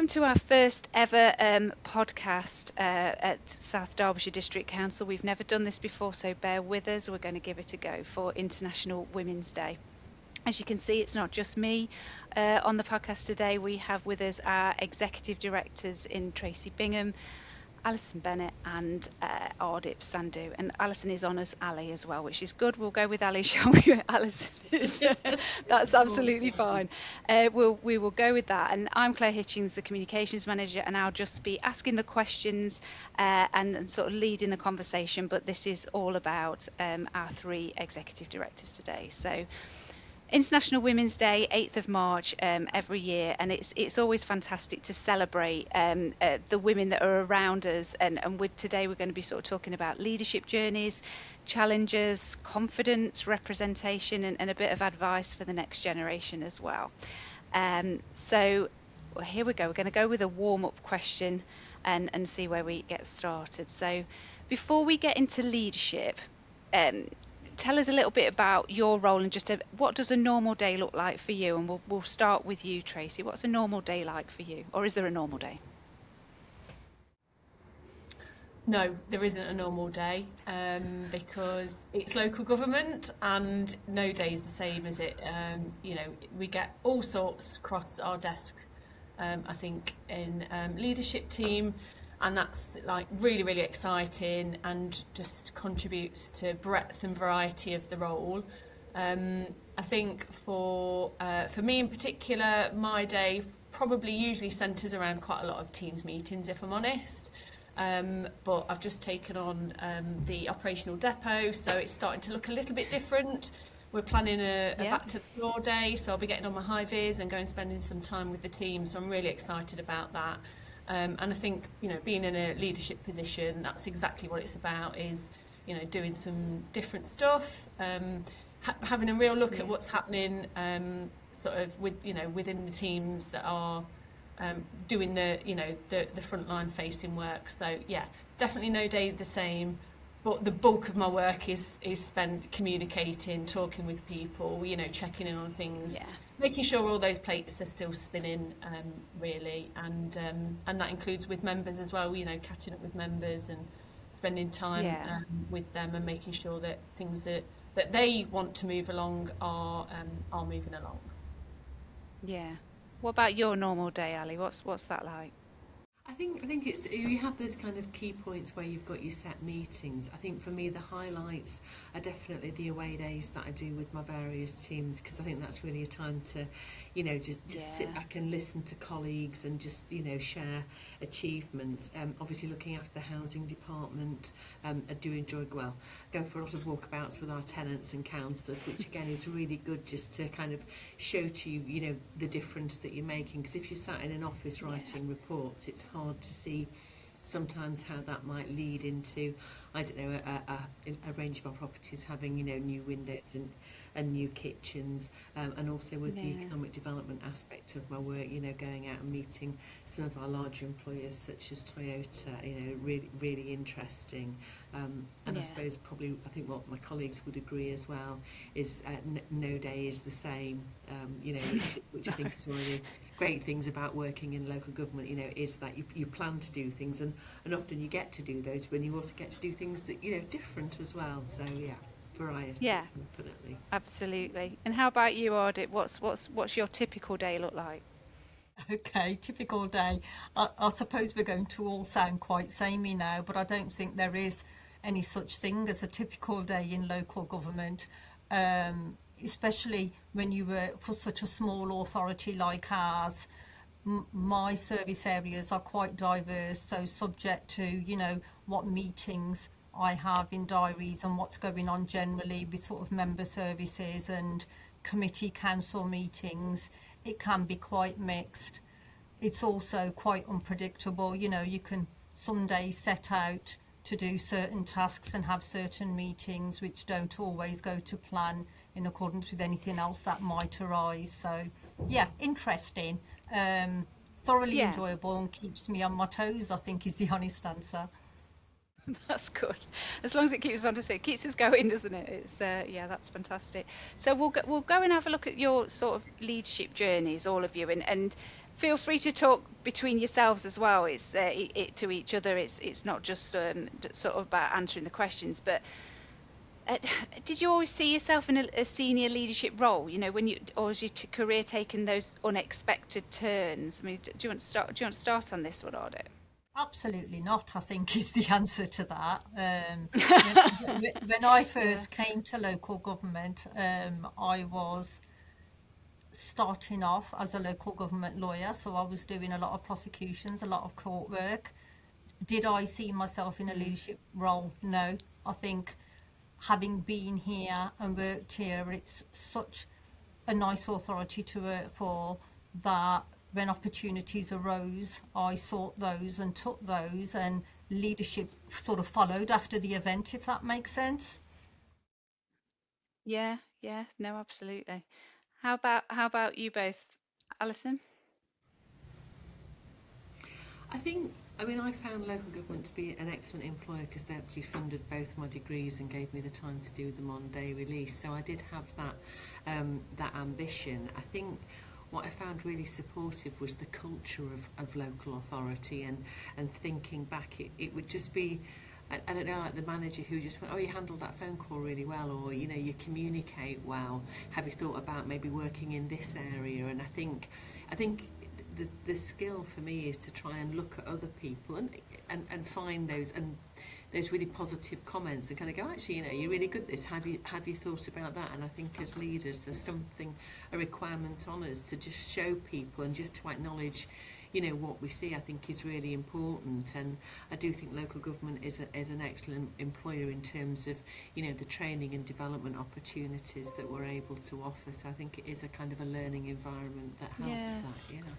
welcome to our first ever podcast at South Derbyshire District Council. We've never done this before, so bear with us. We're going to give it a go for International Women's Day. As you can see, it's not just me on the podcast today. We have with us our executive directors in Tracy, Bingham, Alison, Bennett and Ardip, Sandhu. And Alison is on as Ali as well, which is good. We'll go with Ali, shall we? Alison is, that's absolutely fine. We will go with that. And I'm Clare Hitchings, the communications manager, and I'll just be asking the questions and sort of leading the conversation. But this is all about our three executive directors today. So International Women's Day, 8th of March every year, and it's always fantastic to celebrate the women that are around us. And today we're going to be sort of talking about leadership journeys, challenges, confidence, representation, and a bit of advice for the next generation as well. So here we go. We're going to go with a warm-up question and see where we get started. So before we get into leadership, tell us a little bit about your role and just what does a normal day look like for you? And we'll start with you, Tracy. What's a normal day like for you? Or is there a normal day? No, there isn't a normal day because it's local government and no day is the same as it. We get all sorts across our desk, I think, in leadership team. And that's like really, really exciting and just contributes to breadth and variety of the role. I think for me in particular, my day probably usually centres around quite a lot of Teams meetings, if I'm honest. But I've just taken on the operational depot, so it's starting to look a little bit different. We're planning a back to the floor day, so I'll be getting on my high vis and going spending some time with the team. So I'm really excited about that. And I think, being in a leadership position, that's exactly what it's about, is, doing some different stuff, having a real look at what's happening sort of within the teams that are doing the frontline facing work. So, yeah, definitely no day the same. But the bulk of my work is spent communicating, talking with people, checking in on things. Yeah. Making sure all those plates are still spinning, really, and that includes with members as well. Catching up with members and spending time with them and making sure that things that they want to move along are moving along. Yeah. What about your normal day, Ali? What's that like? I think it's, you have those kind of key points where you've got your set meetings. I think for me the highlights are definitely the away days that I do with my various teams, because I think that's really a time to, just sit back and listen to colleagues and just, share achievements. Obviously looking after the housing department, I do enjoy, go for a lot of walkabouts with our tenants and councillors, which again is really good just to kind of show to you, the difference that you're making. Because if you're sat in an office writing reports, it's hard to see sometimes how that might lead into, I don't know, a range of our properties having, new windows and new kitchens, and also with the economic development aspect of my work, going out and meeting some of our larger employers such as Toyota, really, really interesting. And I suppose probably, I think what my colleagues would agree as well is no day is the same, which I think is one of the great things about working in local government, is that you plan to do things and often you get to do those, when you also get to do things that, different as well. So, variety, definitely. Absolutely. And how about you, Ardip? What's your typical day look like? Okay, typical day. I suppose we're going to all sound quite samey now, but I don't think there is any such thing as a typical day in local government, especially when you work for such a small authority like ours. My service areas are quite diverse, so subject to, what meetings I have in diaries and what's going on generally with sort of member services and committee council meetings, it can be quite mixed. It's also quite unpredictable. You can some days set out to do certain tasks and have certain meetings which don't always go to plan in accordance with anything else that might arise. So, interesting, thoroughly enjoyable and keeps me on my toes, I think, is the honest answer. That's good. As long as it keeps us on to see, it keeps us going, doesn't it? It's that's fantastic. So we'll go and have a look at your sort of leadership journeys, all of you, and feel free to talk between yourselves as well. It's to each other. It's not just sort of about answering the questions. But did you always see yourself in a senior leadership role? You know, or has your career taken those unexpected turns? I mean, do you want to start on this one, Ardip? Absolutely not, I think, is the answer to that. When I first came to local government, I was starting off as a local government lawyer, so I was doing a lot of prosecutions, a lot of court work. Did I see myself in a leadership role? No. I think having been here and worked here, it's such a nice authority to work for that when opportunities arose, I sought those and took those, and leadership sort of followed after the event, if that makes sense. Yeah, no, absolutely. How about you both, Alison? I found local government to be an excellent employer because they actually funded both my degrees and gave me the time to do them on day release. So I did have that ambition. I think what I found really supportive was the culture of local authority, and thinking back, it would just be, I don't know, like the manager who just went, oh, you handled that phone call really well, or, you know, you communicate well. Have you thought about maybe working in this area? And I think the skill for me is to try and look at other people and find those really positive comments and kind of go, actually, you know, you're really good at this. Have you thought about that? And I think as leaders, there's a requirement on us to just show people and just to acknowledge, you know, what we see. I think is really important, and I do think local government is an excellent employer in terms of, you know, the training and development opportunities that we're able to offer. So I think it is a kind of a learning environment that helps that, you know.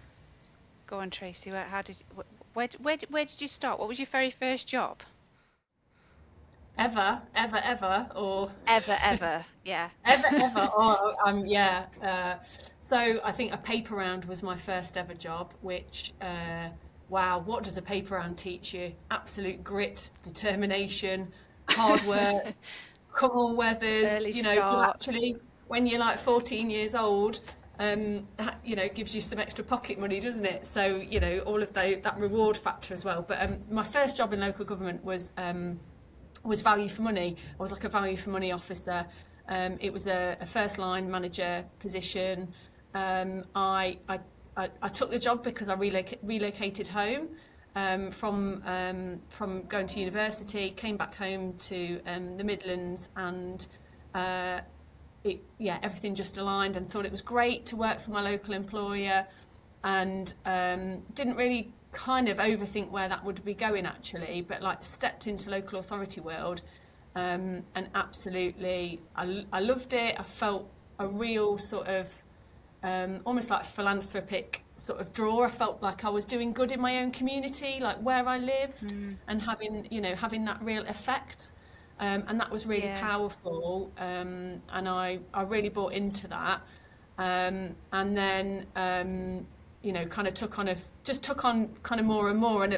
Go on, Tracy. Where did you start? What was your very first job? Ever, or ever, yeah. ever. Oh, yeah. So I think a paper round was my first ever job, which, wow, what does a paper round teach you? Absolute grit, determination, hard work, come on weathers. Early you know, starts. actually, when you're like 14 years old, you know, gives you some extra pocket money, doesn't it? So, you know, all of that reward factor as well. But my first job in local government was value for money. I was like a value for money officer. It was a first line manager position. I took the job because I relocated home from going to university, came back home to the Midlands, and everything just aligned, and thought it was great to work for my local employer, and didn't really kind of overthink where that would be going actually, but like stepped into local authority world, and absolutely I loved it. I felt a real sort of almost like philanthropic sort of draw. I felt like I was doing good in my own community, like where I lived, and having that real effect, and that was really powerful, and I really bought into that, and then you know, kind of took on kind of more and more, and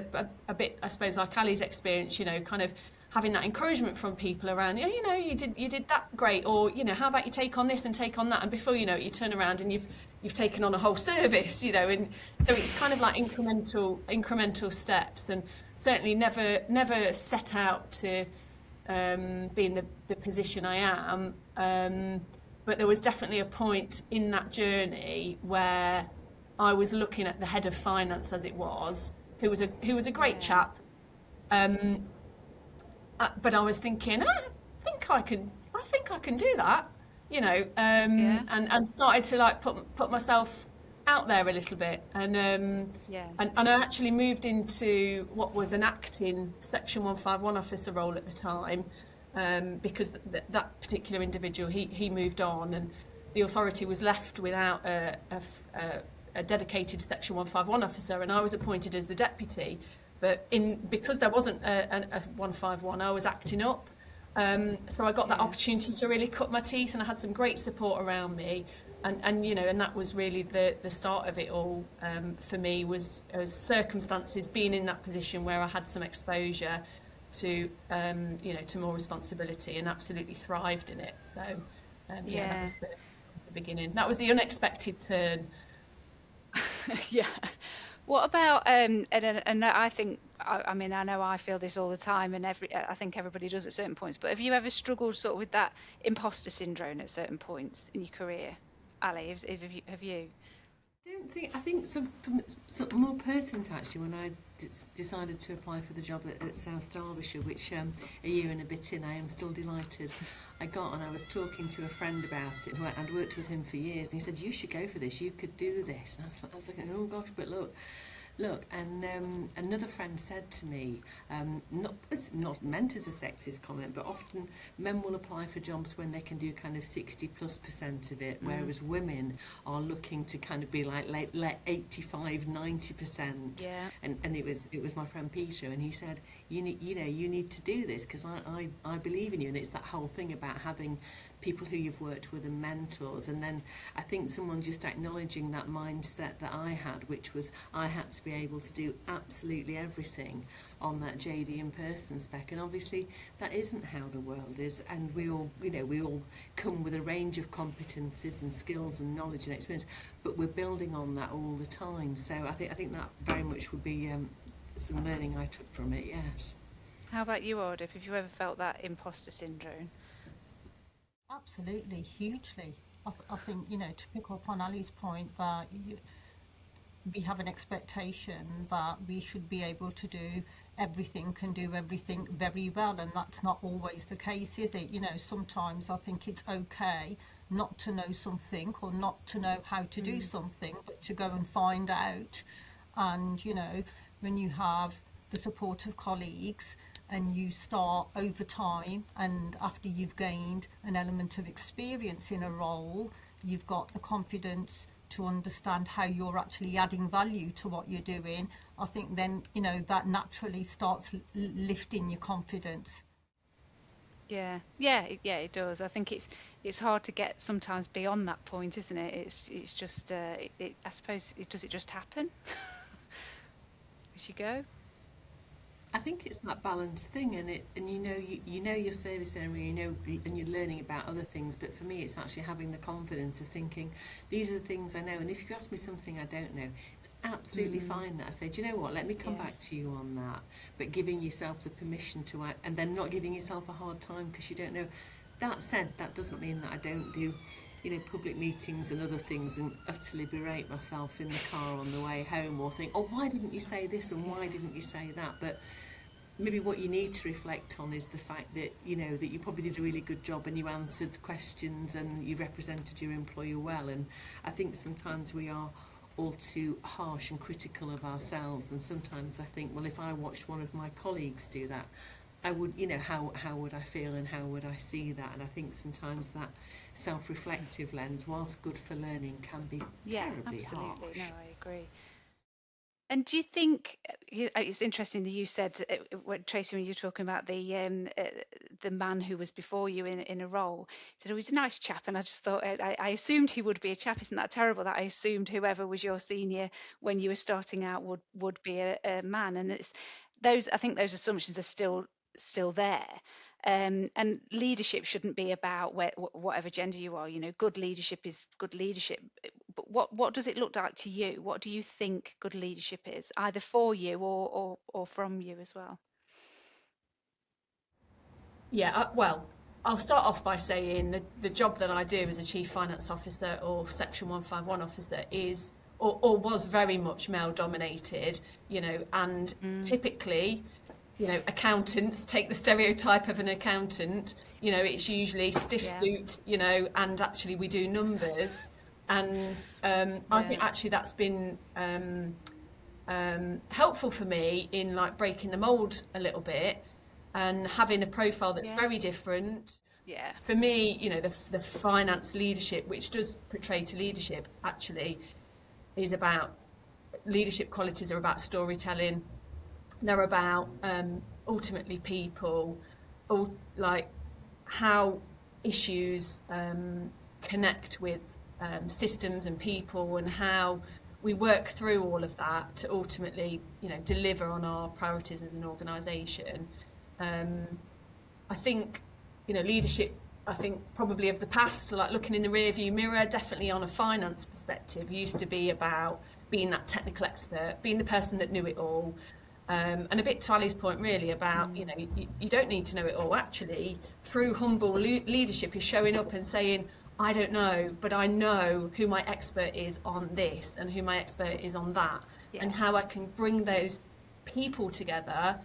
a bit, I suppose, like Ali's experience, you know, kind of having that encouragement from people around, you know, you did that great, or, you know, how about you take on this and take on that, and before you know it, you turn around and you've taken on a whole service, you know, and so it's kind of like incremental steps, and certainly never set out to be in the position I am, but there was definitely a point in that journey where I was looking at the head of finance, as it was, who was a great chap, but I was thinking, I think I can do that, you know, and started to like put myself out there a little bit, and I actually moved into what was an acting Section 151 officer role at the time, because that particular individual he moved on, and the authority was left without a dedicated Section 151 officer, and I was appointed as the deputy. But because there wasn't a 151, I was acting up. So I got that opportunity to really cut my teeth, and I had some great support around me. And you know, and that was really the start of it all, for me, was circumstances, being in that position where I had some exposure to, you know, to more responsibility, and absolutely thrived in it. So, that was the beginning. That was the unexpected turn. Yeah, What about and I think I mean I know I feel this all the time, and I think everybody does at certain points. But have you ever struggled sort of with that imposter syndrome at certain points in your career, Ali? Have you? Don't think. I think some more pertinent actually when I decided to apply for the job at South Derbyshire, which a year and a bit in, I am still delighted I got. And I was talking to a friend about it, who I'd worked with him for years, and he said, "You should go for this. You could do this." And I was like, "Oh gosh, but look." And another friend said to me, it's not meant as a sexist comment, but often men will apply for jobs when they can do kind of 60+% of it, whereas women are looking to kind of be like 85, 90%. Yeah. And it was my friend Peter, and he said, you need to do this because I believe in you. And it's that whole thing about having people who you've worked with and mentors. And then I think someone just acknowledging that mindset that I had, which was I had to be able to do absolutely everything on that JD in person spec. And obviously that isn't how the world is. And we all come with a range of competencies and skills and knowledge and experience, but we're building on that all the time. So I think that very much would be some learning I took from it, yes. How about you, Ardip? Have you ever felt that imposter syndrome? Absolutely, hugely. I think, to pick up on Ali's point, that we have an expectation that we should be able to do everything, can do everything very well, and that's not always the case, is it? Sometimes I think it's okay not to know something or not to know how to do something, but to go and find out. And, when you have the support of colleagues, and you start over time, and after you've gained an element of experience in a role, you've got the confidence to understand how you're actually adding value to what you're doing. I think then, that naturally starts lifting your confidence. Yeah, it does. I think it's hard to get sometimes beyond that point, isn't it? It's just I suppose does it just happen as you go? I think it's that balanced thing, and you know your service area, and you're learning about other things. But for me, it's actually having the confidence of thinking, these are the things I know. And if you ask me something I don't know, it's absolutely fine that I say, do you know what? Let me come back to you on that. But giving yourself the permission to act, and then not giving yourself a hard time because you don't know. That said, that doesn't mean that I don't do public meetings and other things and utterly berate myself in the car on the way home, or think, oh, why didn't you say this and why didn't you say that? But maybe what you need to reflect on is the fact that that you probably did a really good job and you answered questions and you represented your employer well. And I think sometimes we are all too harsh and critical of ourselves, and sometimes I think, well, if I watched one of my colleagues do that, I would, how would I feel and how would I see that? And I think sometimes that self-reflective lens, whilst good for learning, can be terribly harsh. No, I agree. And do you think it's interesting that you said, Tracy, when you were talking about the man who was before you in a role, said, oh, he's a nice chap, and I just thought I assumed he would be a chap. Isn't that terrible? That I assumed whoever was your senior when you were starting out would be a man, and it's those. I think those assumptions are still there. And leadership shouldn't be about whatever gender you are. Good leadership is good leadership. But what does it look like to you? What do you think good leadership is, either for you or from you as well? Yeah, well, I'll start off by saying the job that I do as a Chief Finance Officer or Section 151 officer is or was very much male dominated, and typically, accountants, take the stereotype of an accountant, it's usually stiff suit, and actually we do numbers. And I think actually that's been helpful for me in like breaking the mould a little bit and having a profile that's very different. Yeah. For me, the finance leadership, which does portray to leadership, actually is about leadership qualities are about storytelling. They're about ultimately people, or like how issues connect with systems and people, and how we work through all of that to ultimately, deliver on our priorities as an organisation. I think, leadership, I think probably of the past, like looking in the rearview mirror, definitely on a finance perspective, used to be about being that technical expert, being the person that knew it all. And a bit to Ali's point really about, you know, you don't need to know it all. Actually, true humble leadership is showing up and saying, I don't know, but I know who my expert is on this and who my expert is on that, and how I can bring those people together,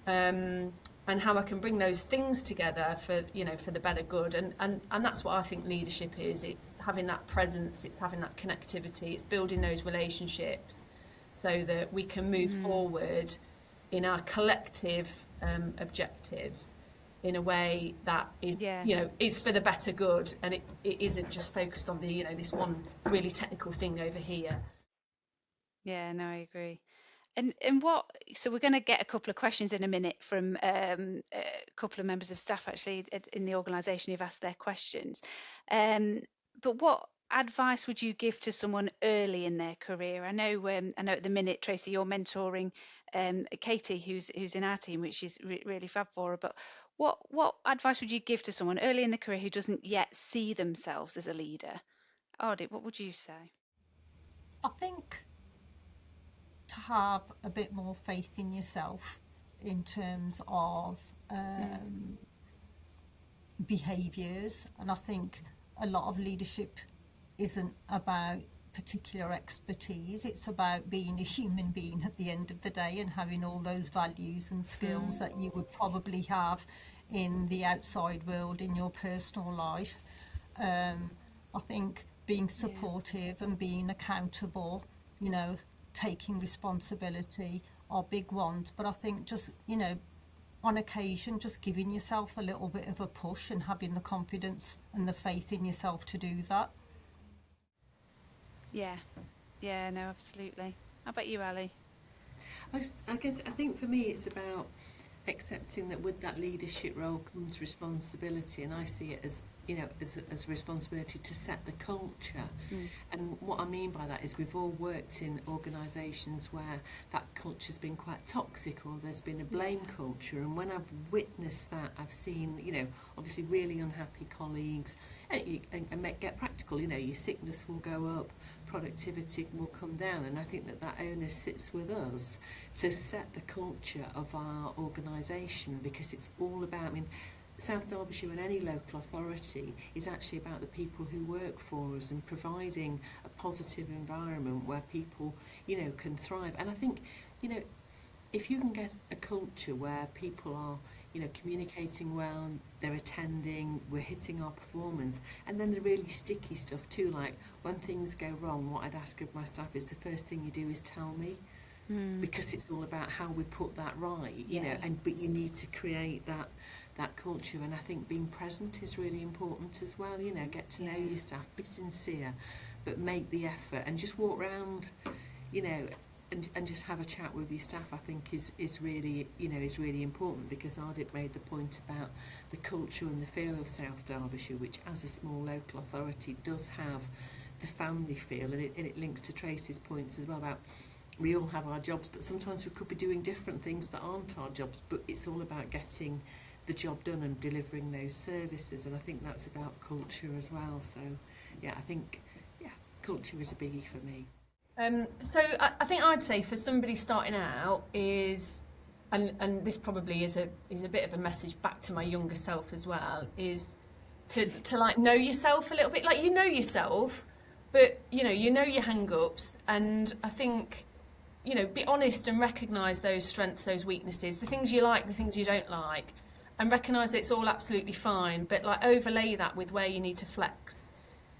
and how I can bring those things together for, you know, for the better good. And that's what I think leadership is. It's having that presence, it's having that connectivity, it's building those relationships so that we can move forward in our collective objectives in a way that is, you know, is for the better good, and it isn't just focused on the, you know, this one really technical thing over here. Yeah, no, I agree. And what, so we're going to get a couple of questions in a minute from a couple of members of staff actually in the organisation who've asked their questions. But what advice would you give to someone early in their career? I know at the minute, Tracy, you're mentoring Katie, who's in our team, which is really fab for her. But what advice would you give to someone early in the career who doesn't yet see themselves as a leader? Ardip, what would you say? I think to have a bit more faith in yourself in terms of behaviours, and I think a lot of leadership isn't about particular expertise, it's about being a human being at the end of the day and having all those values and skills that you would probably have in the outside world in your personal life. I think being supportive and being accountable, you know, taking responsibility are big ones, but I think just, you know, on occasion just giving yourself a little bit of a push and having the confidence and the faith in yourself to do that. Yeah, no, absolutely. How about you, Ali? I think for me it's about accepting that with that leadership role comes responsibility, and I see it as, you know, as a responsibility to set the culture. And what I mean by that is we've all worked in organisations where that culture's been quite toxic, or there's been a blame culture, and when I've witnessed that, I've seen, you know, obviously really unhappy colleagues, and get practical, you know, your sickness will go up, productivity will come down, and I think that onus sits with us to set the culture of our organisation, because it's all about, I mean, South Derbyshire and any local authority is actually about the people who work for us and providing a positive environment where people, you know, can thrive. And I think, you know, if you can get a culture where people are, you know, communicating well, they're attending, we're hitting our performance, and then the really sticky stuff too, like when things go wrong, what I'd ask of my staff is the first thing you do is tell me, because it's all about how we put that right, you know, but you need to create that culture. And I think being present is really important as well, you know, get to know your staff, be sincere, but make the effort, and just walk around, you know, and just have a chat with your staff, I think is really, you know, is really important, because Ardip made the point about the culture and the feel of South Derbyshire, which as a small local authority does have the family feel, and it links to Tracy's points as well about we all have our jobs, but sometimes we could be doing different things that aren't our jobs, but it's all about getting the job done and delivering those services, and I think that's about culture as well. So yeah, I think culture is a biggie for me. So I think I'd say for somebody starting out is, and this probably is a bit of a message back to my younger self as well, is to like know yourself a little bit, like you know yourself, but you know your hang-ups, and I think, you know, be honest and recognise those strengths, those weaknesses, the things you like, the things you don't like, and recognise that it's all absolutely fine, but like overlay that with where you need to flex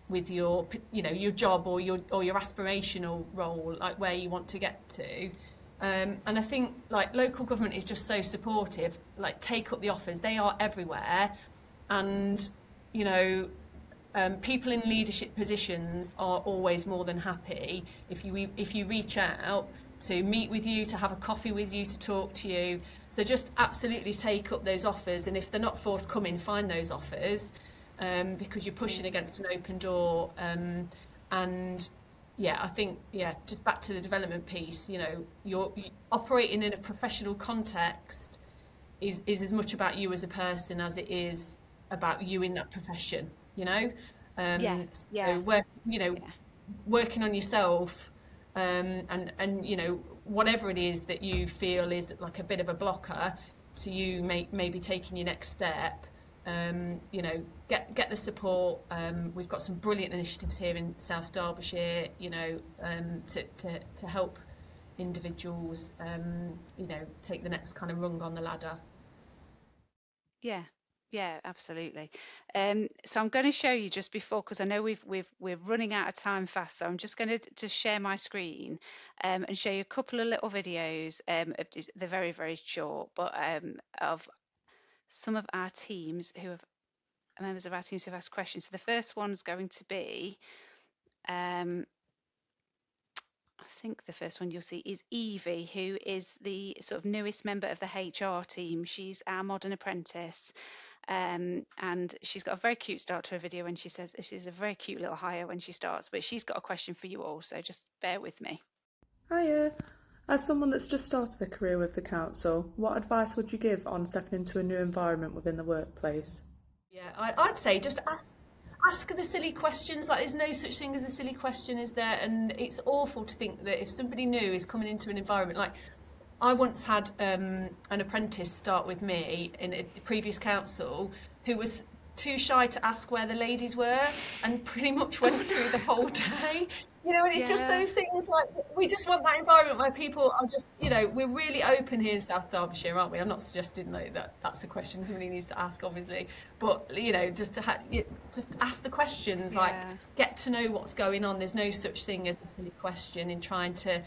with your, you know, your job or your aspirational role, like where you want to get to. And I think like local government is just so supportive, like take up the offers, they are everywhere, and you know, people in leadership positions are always more than happy if you reach out to meet with you, to have a coffee with you, to talk to you. So just absolutely take up those offers, and if they're not forthcoming, find those offers, because you're pushing against an open door. And yeah, I think, just back to the development piece, you know, you're operating in a professional context is as much about you as a person as it is about you in that profession, you know. So working on yourself and you know, whatever it is that you feel is like a bit of a blocker to you maybe taking your next step, you know, get the support. We've got some brilliant initiatives here in South Derbyshire, you know, to help individuals, you know, take the next kind of rung on the ladder. Yeah, absolutely. So I'm going to show you just before, because I know we're running out of time fast. So I'm just going to just share my screen and show you a couple of little videos. They're very, very short, but of some of our teams who have members of our teams who've asked questions. So the first one's going to be, I think the first one you'll see is Evie, who is the sort of newest member of the HR team. She's our modern apprentice. And she's got a very cute start to her video when she says she's a very cute little hire when she starts, but she's got a question for you all, so just bear with me. Hiya. As someone that's just started a career with the council, what advice would you give on stepping into a new environment within the workplace? Yeah, I'd say just ask the silly questions. Like, there's no such thing as a silly question, is there? And it's awful to think that if somebody new is coming into an environment, like I once had an apprentice start with me in a previous council who was too shy to ask where the ladies were and pretty much went through the whole day. You know, and it's just those things, like, we just want that environment where people are just, you know, we're really open here in South Derbyshire, aren't we? I'm not suggesting that that's a question somebody needs to ask, obviously, but, you know, just just ask the questions, like, get to know what's going on. There's no such thing as a silly question in trying to,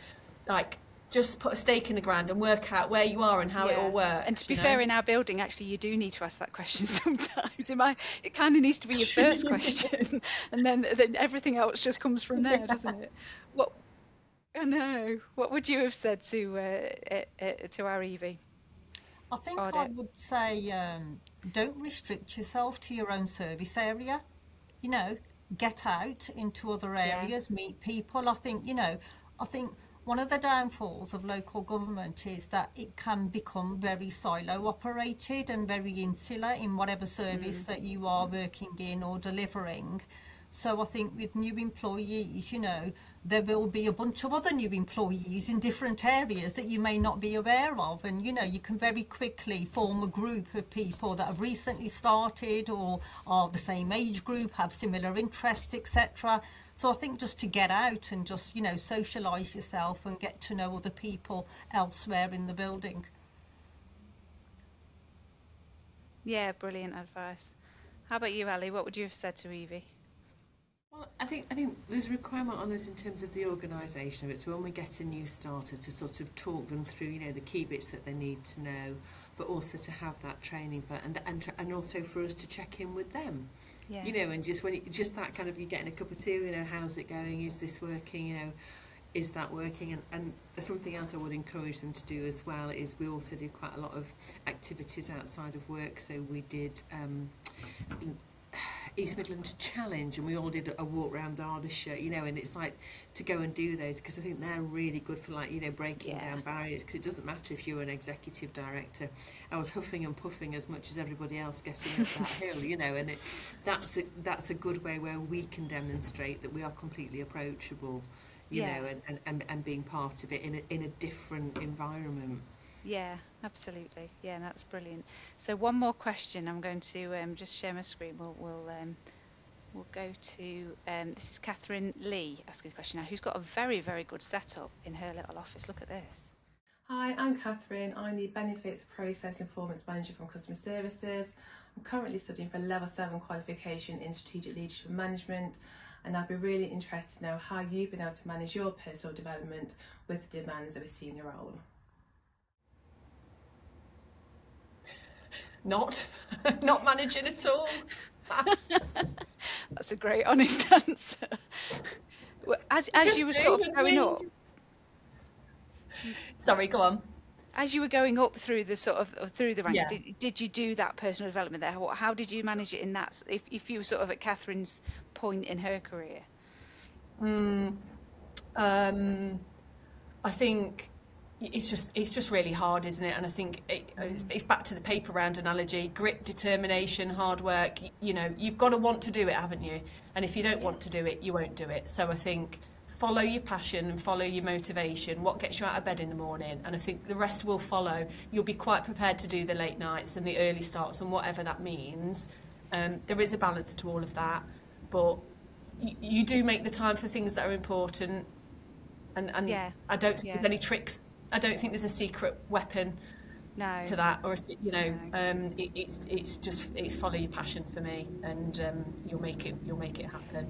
like, just put a stake in the ground and work out where you are and how it all works. And to be fair, in our building, actually, you do need to ask that question sometimes. It kind of needs to be your first question, and then everything else just comes from there, doesn't it? I know. What would you have said to our Evie? I think I would say don't restrict yourself to your own service area. You know, get out into other areas, meet people. I think one of the downfalls of local government is that it can become very silo operated and very insular in whatever service that you are working in or delivering. So I think with new employees, you know, there will be a bunch of other new employees in different areas that you may not be aware of. And, you know, you can very quickly form a group of people that have recently started or are the same age group, have similar interests, etc. So I think just to get out and just, you know, socialise yourself and get to know other people elsewhere in the building. Yeah, brilliant advice. How about you, Ali? What would you have said to Evie? Well, I think there's a requirement on us in terms of the organisation of it. So when we get a new starter, to sort of talk them through, you know, the key bits that they need to know, but also to have that training, and also for us to check in with them. Yeah. You know, and just that kind of, you're getting a cup of tea, you know, how's it going? Is this working? You know, is that working? And something else I would encourage them to do as well is we also do quite a lot of activities outside of work. So we did East Midlands Challenge, and we all did a walk around Ardip, you know, and it's like to go and do those, because I think they're really good for, like, you know, breaking down barriers, because it doesn't matter if you're an executive director. I was huffing and puffing as much as everybody else getting up that hill, you know, and that's a good way where we can demonstrate that we are completely approachable, you know, and being part of it in a different environment. Yeah, absolutely. Yeah, that's brilliant. So one more question. I'm going to just share my screen. We'll go to this is Catherine Lee asking a question now, who's got a very, very good setup in her little office. Look at this. Hi, I'm Catherine. I'm the Benefits Process Performance Manager from Customer Services. I'm currently studying for Level 7 qualification in Strategic Leadership and Management, and I'd be really interested to know how you've been able to manage your personal development with the demands of a senior role. Not managing at all. That's a great, honest answer. As you were sort of going up. Sorry, go on. As you were going up through the ranks, did you do that personal development there? How did you manage it in that? If you were sort of at Catherine's point in her career. I think it's just really hard, isn't it? And I think it's back to the paper round analogy: grit, determination, hard work. You know, you've got to want to do it, haven't you? And if you don't want to do it, you won't do it. So I think follow your passion and follow your motivation, what gets you out of bed in the morning, and I think the rest will follow. You'll be quite prepared to do the late nights and the early starts and whatever that means. There is a balance to all of that, but you do make the time for things that are important, and I don't think there's any tricks. I don't think there's a secret weapon to that, or it's follow your passion for me, and you'll make it happen.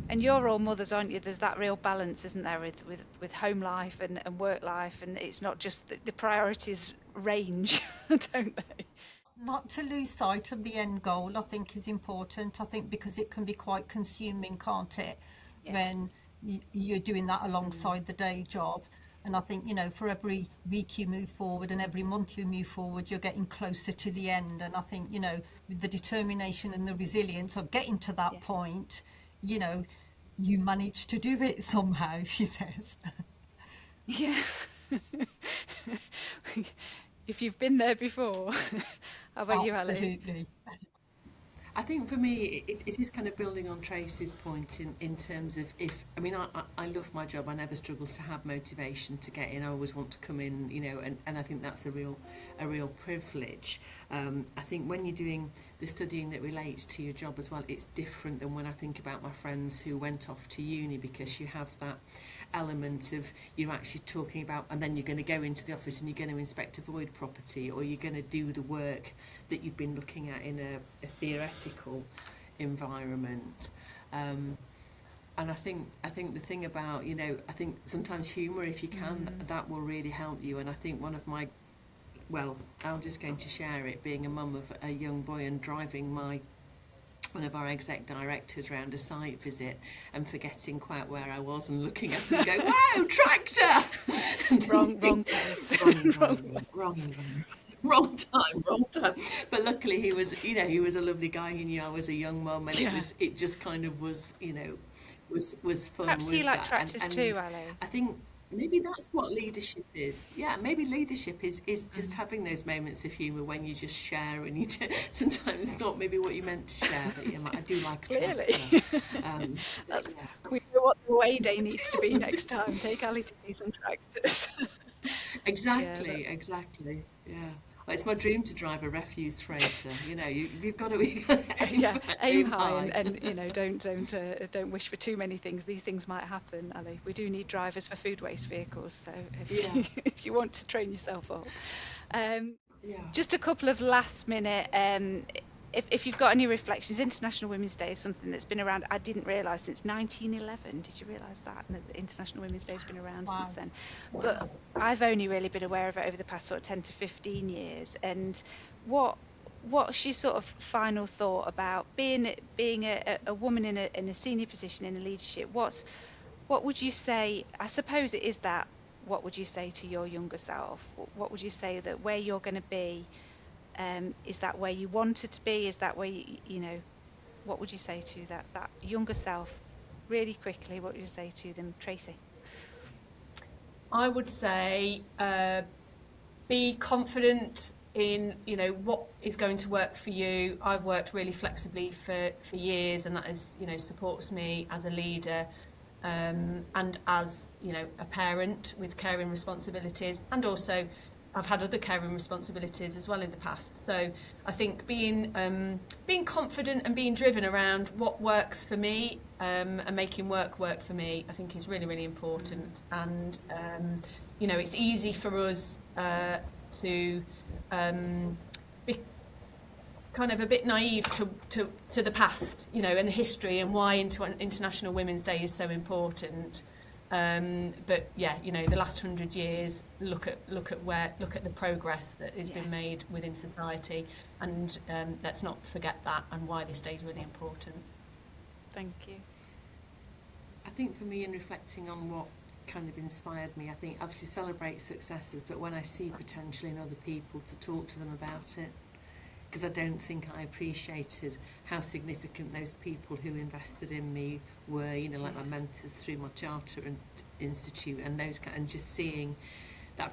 And you're all mothers, aren't you? There's that real balance, isn't there, with home life and work life, and it's not just the priorities range, don't they? Not to lose sight of the end goal, I think, is important. I think because it can be quite consuming, can't it, when you're doing that alongside the day job. And I think, for every week you move forward and every month you move forward, you're getting closer to the end. And I think, with the determination and the resilience of getting to that point, you manage to do it somehow, she says. Yeah. If you've been there before. How about you, Ali? Absolutely. I think for me, it is kind of building on Tracy's point in terms of I love my job. I never struggle to have motivation to get in. I always want to come in, and I think that's a real privilege. I think when you're doing the studying that relates to your job as well, it's different than when I think about my friends who went off to uni, because you have that element of you're actually talking about, and then you're going to go into the office and you're going to inspect a void property, or you're going to do the work that you've been looking at in a theoretical environment. And I think the thing about, I think sometimes humour, if you can, that will really help you. And I think one of my, I'm just going to share it, being a mum of a young boy and driving one of our exec directors round a site visit and forgetting quite where I was and looking at him and going, "Whoa, tractor!" wrong place. Wrong time. But luckily he was a lovely guy. He knew I was a young mum, and it just kind of was, was fun. Perhaps he liked tractors too, Ali. I think maybe that's what leadership is. Yeah, maybe leadership is just having those moments of humour when you just share, and sometimes it's not maybe what you meant to share, but I do like a tractor. We know what the away day needs to be next time. Take Ali to see some tractors. Exactly. Yeah. Well, it's my dream to drive a refuse freighter. You've got to aim high, and don't wish for too many things. These things might happen, Ali. We do need drivers for food waste vehicles, so if you want to train yourself up. Just a couple of last minute. If you've got any reflections, International Women's Day is something that's been around, I didn't realise, since 1911. Did you realise that? The International Women's Day has been around since then. Wow. But I've only really been aware of it over the past sort of 10 to 15 years. And what's your sort of final thought about being a woman in a senior position in a leadership? What would you say? I suppose it is that. What would you say to your younger self? What would you say that where you're going to be? Is that where you wanted to be? Is that where what would you say to that younger self? Really quickly, what would you say to them, Tracy? I would say be confident in what is going to work for you. I've worked really flexibly for years, and that is supports me as a leader, and as a parent with caring responsibilities, and also I've had other caring responsibilities as well in the past. So I think being confident and being driven around what works for me, and making work for me, I think is really, really important. And it's easy for us to be kind of a bit naive to the past, and the history, and why International Women's Day is so important. But the last 100 years, look at the progress that has been made within society, and let's not forget that, and why this day is really important. Thank you. I think for me, in reflecting on what kind of inspired me, I think obviously celebrate successes, but when I see potential in other people, to talk to them about it, because I don't think I appreciated how significant those people who invested in me were, like my mentors through my charter and institute, and and just seeing that,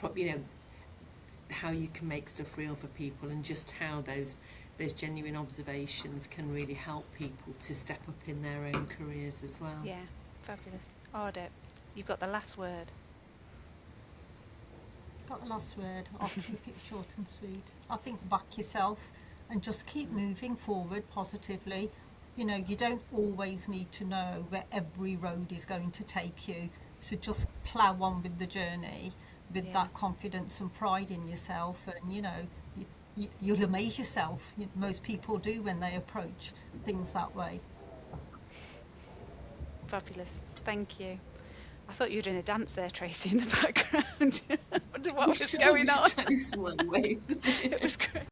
how you can make stuff real for people, and just how those genuine observations can really help people to step up in their own careers as well. Yeah. Fabulous. Ardip, you've got the last word. Got the last word. I'll keep it short and sweet. I think back yourself and just keep moving forward positively. You know, you don't always need to know where every road is going to take you. So just plough on with the journey with that confidence and pride in yourself. And, you know, you'll amaze yourself. Most people do when they approach things that way. Fabulous. Thank you. I thought you were doing a dance there, Tracy, in the background. I wondered what was going on. It was great.